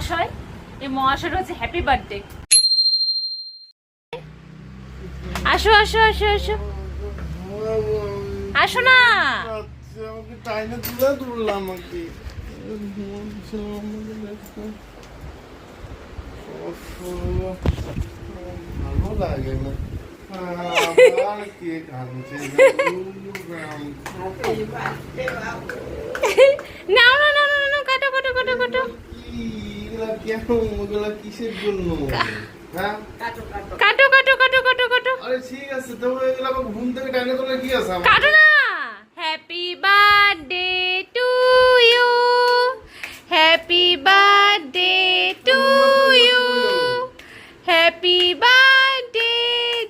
মহাশয়, এই মহাশয় হচ্ছে হ্যাপি বার্থডে। আসো আসো আসো আসো আসো না। ভালো লাগে না। নাও না না না না, কাটো কাটো কাটো কাটো কিসের জন্য? কাটো কাটো কাটো কাটো কাটো। আরে ঠিক আছে, তো এগুলো আমাকে ঘুম থেকে টাইনে তোলা কি আছে? কাটো না। Happy birthday to you, happy birthday to you, happy birthday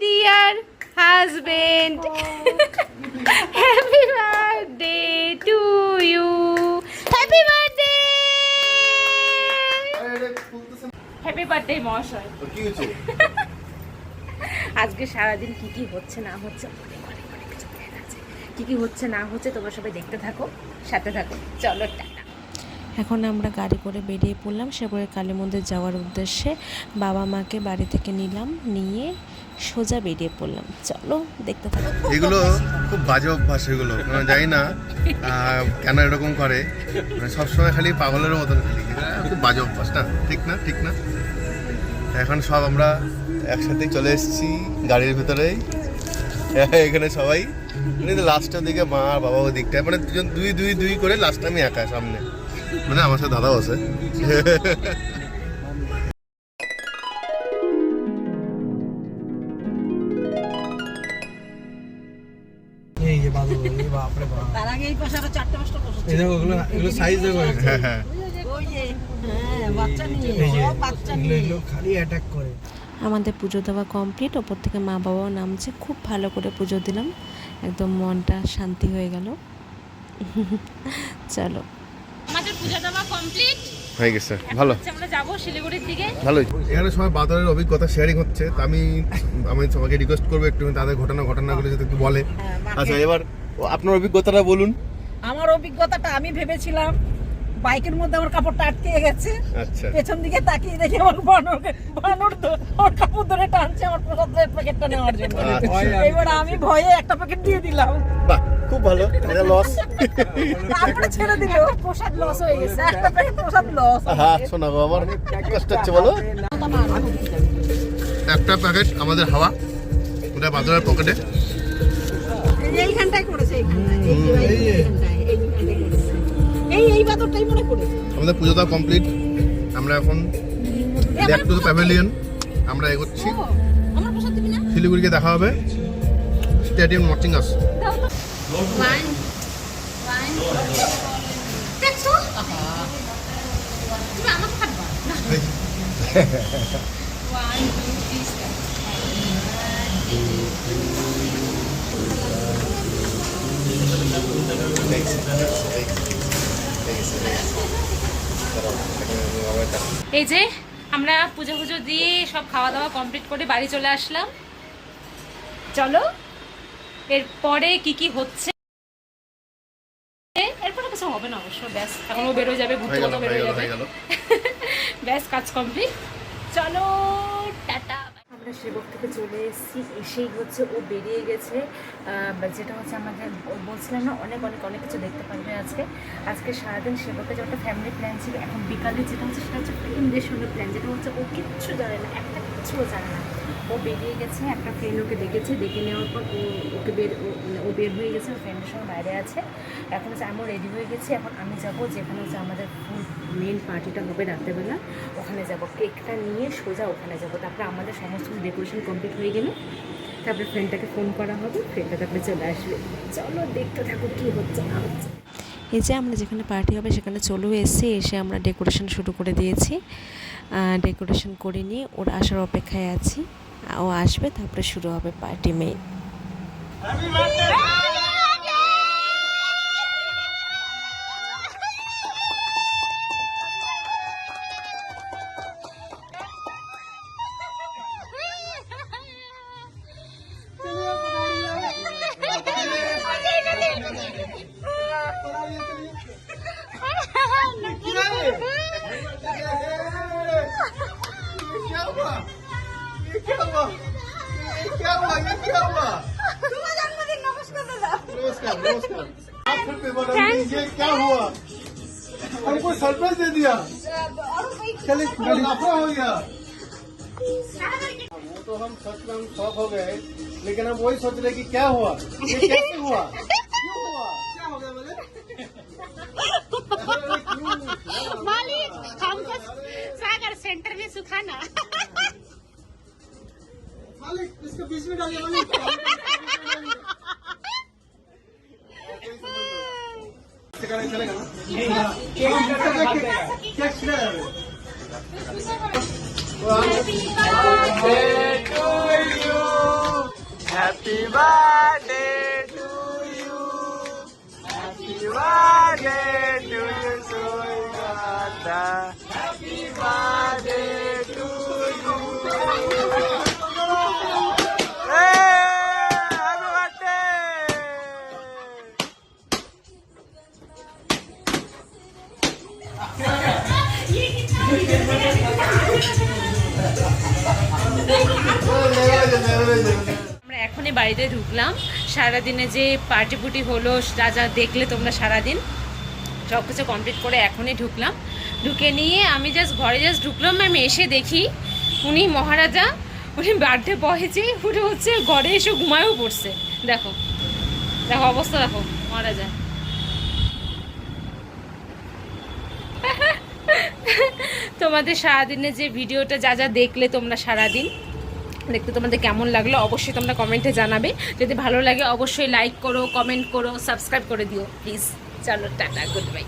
dear husband, happy birthday to you, happy birthday, happy birthday মহাশয়। কি হচ্ছে? আজকে সারাদিন কি কি হচ্ছে না হচ্ছে, অনেক অনেক অনেক কিছু প্ল্যান আছে। কি কি হচ্ছে না হচ্ছে তোমরা সবাই দেখতে থাকো, সাথে থাকো। চলো টাটা। এখন আমরা গাড়ি করে বেরিয়ে পড়লাম সেবারে কালী মন্দির যাওয়ার উদ্দেশ্যে। বাবা মাকে বাড়ি থেকে নিলাম, নিয়ে সোজা বেরিয়ে পড়লাম। চলো দেখতে থাকো। এগুলো খুব বাজে অভ্যাস, এগুলো জানি না কেন এরকম করে, সবসময় খালি পাগলের মতন খালি, খুব বাজে অভ্যাস না, ঠিক না ঠিক না। এখন সব আমরা একসাথে চলে এসেছি গাড়ির ভেতরেই, এখানে সবাই মানে লাস্টের দিকে মা আর বাবা ওই দিকটায়, মানে দুজন দুই দুই দুই করে লাস্ট আমি একা সামনে, মানে আমার সাথে দাদাও আছে। আমাদের পুজো দেওয়া কমপ্লিট, ওপর থেকে মা বাবাও নামছে। খুব ভালো করে পুজো দিলাম, একদম মনটা শান্তি হয়ে গেল। চলো, আমাদের পূজা দেওয়া কমপ্লিট হয়ে গেছে, ভালো। আমরা যাবো শিলিগুড়ির দিকে। ভালোই, এখানে সবাই বাদরের অভিজ্ঞতা শেয়ারিং হচ্ছে, তা আমি সবাইকে রিকোয়েস্ট করবো একটু তাদের ঘটনাগুলো যাতে একটু বলে। আচ্ছা, এবার আপনার অভিজ্ঞতাটা বলুন। আমার অভিজ্ঞতাটা, আমি ভেবেছিলাম বাইকের মধ্যে আমার কাপড়টা আটকে গেছে, আচ্ছা, পেছন দিকে তাকিয়ে দেখি আমার বানর ওর কাপড় ধরে টানছে আমার প্রসাদের প্যাকেটটা নেওয়ার জন্য। এবার আমি ভয়ে একটা প্যাকেট দিয়ে দিলাম। বাহ, খুব ভালো, এটা লস। তারপরে ছেড়ে দিল, প্রসাদ লস হয়ে গেছে, একটা প্যাকেট প্রসাদ লস। হ্যাঁ, শোনা গো, আমার কষ্ট হচ্ছে বলো। একটা প্যাকেট আমাদের হাওয়া, ওটা বাদরের পকেটে। এইখানটায় করেছে, এই বাদরটাই মনে করেছে। আমাদের পুজো দেওয়া কমপ্লিট, আমরা এখন ব্যাক টু দ্য প্যাভিলিয়ন আমরা এগোচ্ছি। আমার প্রসাদ দিবি না? শিলিগুড়িকে দেখা হবে, স্টেডিয়াম ওয়াচিং আস। দেখছো তুমি আমাকে খাটবা না। 1 2 3 স্টার্ট। এই যে আমরা পুজো পুজো দিয়ে সব খাওয়া দাওয়া কমপ্লিট করে বাড়ি চলে আসলাম। চলো এরপরে কি কি হচ্ছে, এরপরে কিছু হবে না অবশ্য, ব্যাস এখনও বেরো যাবে, ঘুরতে বেরো যাবে, ব্যাস কাজ কমপ্লিট। চলো টাটা। আমরা সেবক থেকে চলে এসেছি, এসেই হচ্ছে ও বেরিয়ে গেছে, যেটা হচ্ছে আমাদের বলছিলাম না অনেক অনেক অনেক কিছু দেখতে পারবে আজকে। আজকে সারাদিন সেবকের যে একটা ফ্যামিলি প্ল্যান ছিল, এখন বিকালে যেটা হচ্ছে সেটা হচ্ছে ফ্রেন্ডদের সঙ্গে প্ল্যান, যেটা হচ্ছে ও কিচ্ছু জানে না, একটা কিচ্ছুও জানে না। ও বেরিয়ে গেছে, একটা ফ্রেন্ড ওকে ডেকেছে, ডেকে নেওয়ার পর ও বের হয়ে গেছে, ওর ফ্রেন্ডের সঙ্গে বাইরে আছে। এখন হচ্ছে আমিও রেডি হয়ে গেছি, এখন আমি যাবো যেখানে হচ্ছে আমাদের ফুল মেন পার্টিটা হবে রাত্রেবেলা, ওখানে যাব, কেকটা নিয়ে সোজা ওখানে যাব। তারপরে আমাদের সমস্ত ডেকোরেশন কমপ্লিট হয়ে গেলে তারপরে ফ্রেন্ডটাকে ফোন করা হবে, ফ্রেন্ডটা তারপরে চলে আসবে। চলো দেখতে থাকো কী হচ্ছে না হচ্ছে। এই যে আমরা যেখানে পার্টি হবে সেখানে চলেও এসে আমরা ডেকোরেশন শুরু করে দিয়েছি। ডেকোরেশন করে নিয়ে ওর আসার অপেক্ষায় আছি, ও আসবে তারপরে শুরু হবে পার্টি মেইন। क्या हुआ ये क्या हुआ তোমার জন্মদিন নমস্কার দাদা नमस्कार नमस्कार आप फिर पेपर ये क्या हुआ हमको सरप्राइज दे दिया चलिए लाफा हो गया वो तो हम सच में हम शौक हो गए लेकिन हम वही सोच रहे कि क्या हुआ ये कैसे हुआ क्यों हुआ क्या हो गया बोले मालिक हमको सागर सेंटर में सुखाना मालिक इसको बीच में डालिए मालिक चलेगा ना क्या खिला है Happy birthday to you. Happy birthday to you, Soigata. Happy birthday to you. Hey, happy birthday. আমরা এখনই বাড়িতে ঢুকলাম। সারাদিনে যে পার্টি পুটি হলো যা যা দেখলে তোমরা সারাদিন সব কিছু কমপ্লিট করে এখনই ঢুকলাম। ঢুকে নিয়ে আমি জাস্ট ঘরে ঢুকলাম, আমি এসে দেখি উনি মহারাজা উনি বার্থডে বয়েছে উঠে হচ্ছে ঘরে এসে ঘুমায়ও পড়ছে। দেখো দেখো অবস্থা দেখো মহারাজা। তোমাদের সারাদিনে যে ভিডিওটা যা যা দেখলে তোমরা সারাদিন দেখতে তোমাদের কেমন লাগলো অবশ্যই তোমরা কমেন্টে জানাবে। যদি ভালো লাগে অবশ্যই লাইক করো, কমেন্ট করো, সাবস্ক্রাইব করে দিও প্লিজ। চলো টাটা, গুড বাই।